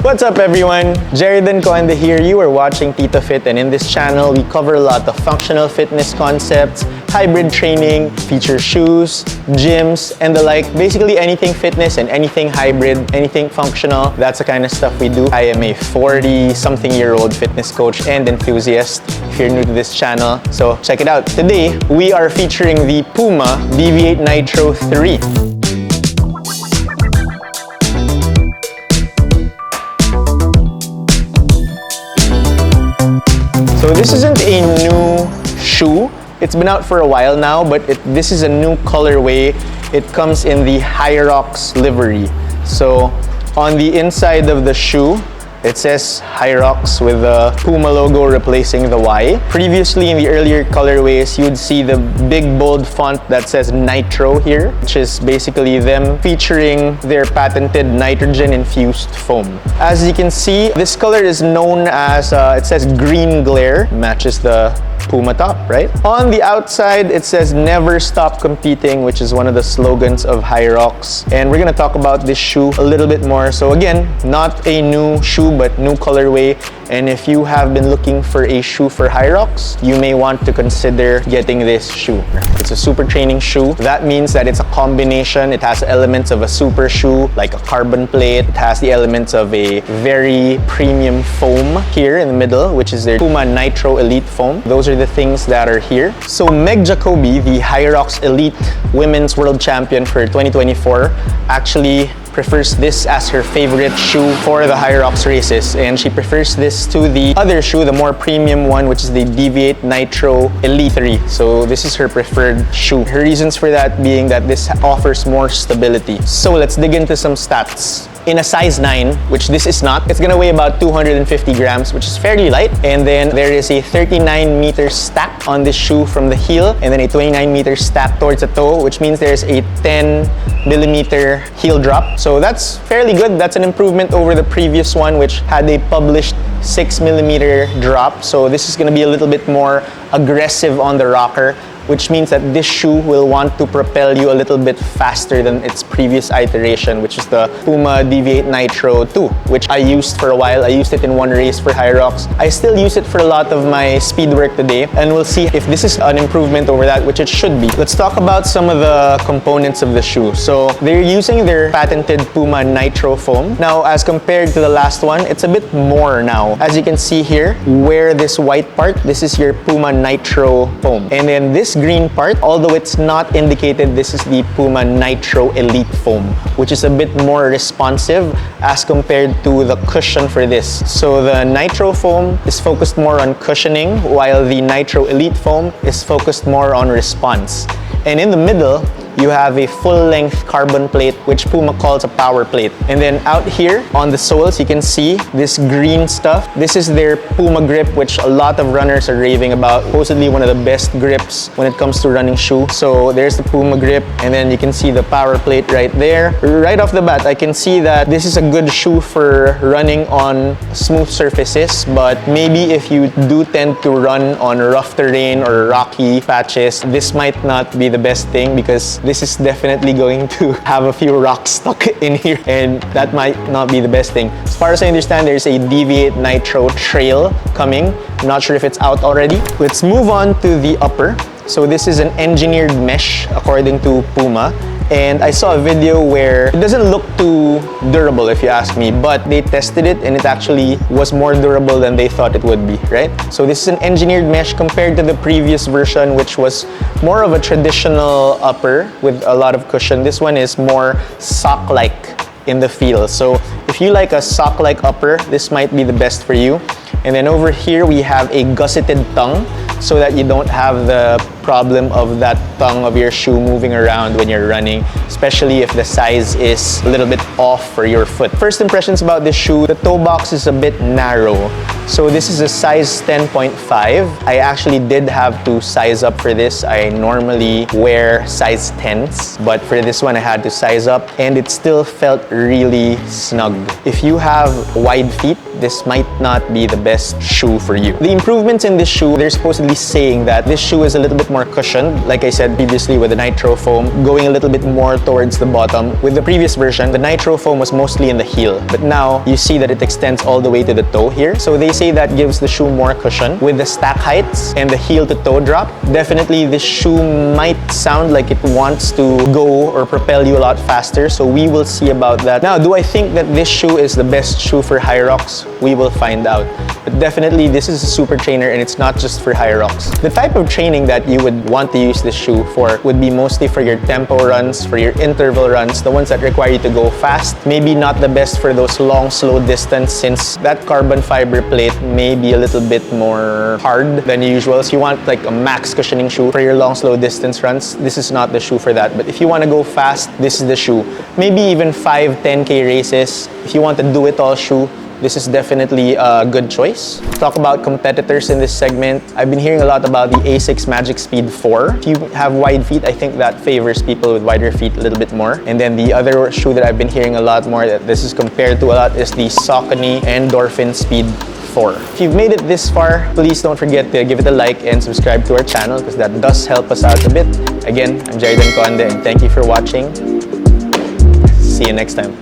What's up everyone? Jeridan Coende here. You are watching Tito Fit, and in this channel we cover a lot of functional fitness concepts, hybrid training, feature shoes, gyms, and the like. Basically anything fitness and anything hybrid, anything functional, that's the kind of stuff we do. I am a 40-something-year-old fitness coach and enthusiast if you're new to this channel, so check it out. Today, we are featuring the Puma Deviate Nitro 3. So this isn't a new shoe. It's been out for a while now, but this is a new colorway. It comes in the Hyrox livery. So on the inside of the shoe, it says Hyrox with the Puma logo replacing the Y. Previously in the earlier colorways, you'd see the big bold font that says Nitro here, which is basically them featuring their patented nitrogen-infused foam. As you can see, this color is known as, it says green glare, matches the Puma top, right? On the outside, it says never stop competing, which is one of the slogans of Hyrox. And we're gonna talk about this shoe a little bit more. So again, not a new shoe, but new colorway. And if you have been looking for a shoe for Hyrox, you may want to consider getting this shoe. It's a super training shoe. That means that it's a combination. It has elements of a super shoe, like a carbon plate. It has the elements of a very premium foam here in the middle, which is their Puma Nitro Elite foam. Those are the things that are here. So Meg Jacoby, the Hyrox Elite Women's World Champion for 2024, actually prefers this as her favorite shoe for the Hyrox races, and she prefers this to the other shoe, the more premium one, which is the Deviate Nitro Elite 3. So this is her preferred shoe. Her reasons for that being that this offers more stability. So let's dig into some stats. In a size 9, which this is not, it's gonna weigh about 250 grams, which is fairly light. And then there is a 39-meter stack on this shoe from the heel, and then a 29-meter stack towards the toe, which means there's a 10-millimeter heel drop. So that's fairly good. That's an improvement over the previous one, which had a published 6-millimeter drop. So this is gonna be a little bit more aggressive on the rocker, which means that this shoe will want to propel you a little bit faster than its previous iteration, which is the Puma Deviate Nitro 2, which I used for a while. I used it in one race for Hyrox. I still use it for a lot of my speed work today, and we'll see if this is an improvement over that, which it should be. Let's talk about some of the components of the shoe. So they're using their patented Puma Nitro foam. Now, as compared to the last one, it's a bit more now. As you can see here, where this white part, this is your Puma Nitro foam. And then this green part, although it's not indicated, this is the Puma Nitro Elite foam, which is a bit more responsive as compared to the cushion for this. So the Nitro foam is focused more on cushioning, while the Nitro Elite foam is focused more on response. And in the middle, you have a full-length carbon plate, which Puma calls a power plate. And then out here on the soles, you can see this green stuff. This is their Puma grip, which a lot of runners are raving about. Supposedly one of the best grips when it comes to running shoe. So there's the Puma grip, and then you can see the power plate right there. Right off the bat, I can see that this is a good shoe for running on smooth surfaces, but maybe if you do tend to run on rough terrain or rocky patches, this might not be the best thing, because this is definitely going to have a few rocks stuck in here, and that might not be the best thing. As far as I understand, there's a Deviate Nitro Trail coming. I'm not sure if it's out already. Let's move on to the upper. So this is an engineered mesh, according to Puma. And I saw a video where it doesn't look too durable, if you ask me, but they tested it and it actually was more durable than they thought it would be, right? So this is an engineered mesh compared to the previous version, which was more of a traditional upper with a lot of cushion. This one is more sock-like in the feel. So if you like a sock-like upper, this might be the best for you. And then over here, we have a gusseted tongue, so that you don't have the problem of that tongue of your shoe moving around when you're running, especially if the size is a little bit off for your foot. First impressions about this shoe, the toe box is a bit narrow. So this is a size 10.5. I actually did have to size up for this. I normally wear size 10s, but for this one I had to size up and it still felt really snug. If you have wide feet, this might not be the best shoe for you. The improvements in this shoe, they're supposedly saying that this shoe is a little bit more cushioned, like I said previously with the Nitro foam, going a little bit more towards the bottom. With the previous version, the Nitro foam was mostly in the heel, but now you see that it extends all the way to the toe here. So they say that gives the shoe more cushion. With the stack heights and the heel to toe drop, definitely this shoe might sound like it wants to go or propel you a lot faster, so we will see about that. Now, do I think that this shoe is the best shoe for Hyrox? We will find out. But definitely this is a super trainer and it's not just for Hyrox. The type of training that you would want to use this shoe for would be mostly for your tempo runs, for your interval runs, the ones that require you to go fast. Maybe not the best for those long, slow distance since that carbon fiber plate may be a little bit more hard than usual. So you want like a max cushioning shoe for your long, slow distance runs. This is not the shoe for that. But if you want to go fast, this is the shoe. Maybe even 5-10K races. If you want a do-it-all shoe, this is definitely a good choice. Talk about competitors in this segment. I've been hearing a lot about the Asics Magic Speed 4. If you have wide feet, I think that favors people with wider feet a little bit more. And then the other shoe that I've been hearing a lot more that this is compared to a lot is the Saucony Endorphin Speed 4. If you've made it this far, please don't forget to give it a like and subscribe to our channel because that does help us out a bit. Again, I'm Jeridan Conde and thank you for watching. See you next time.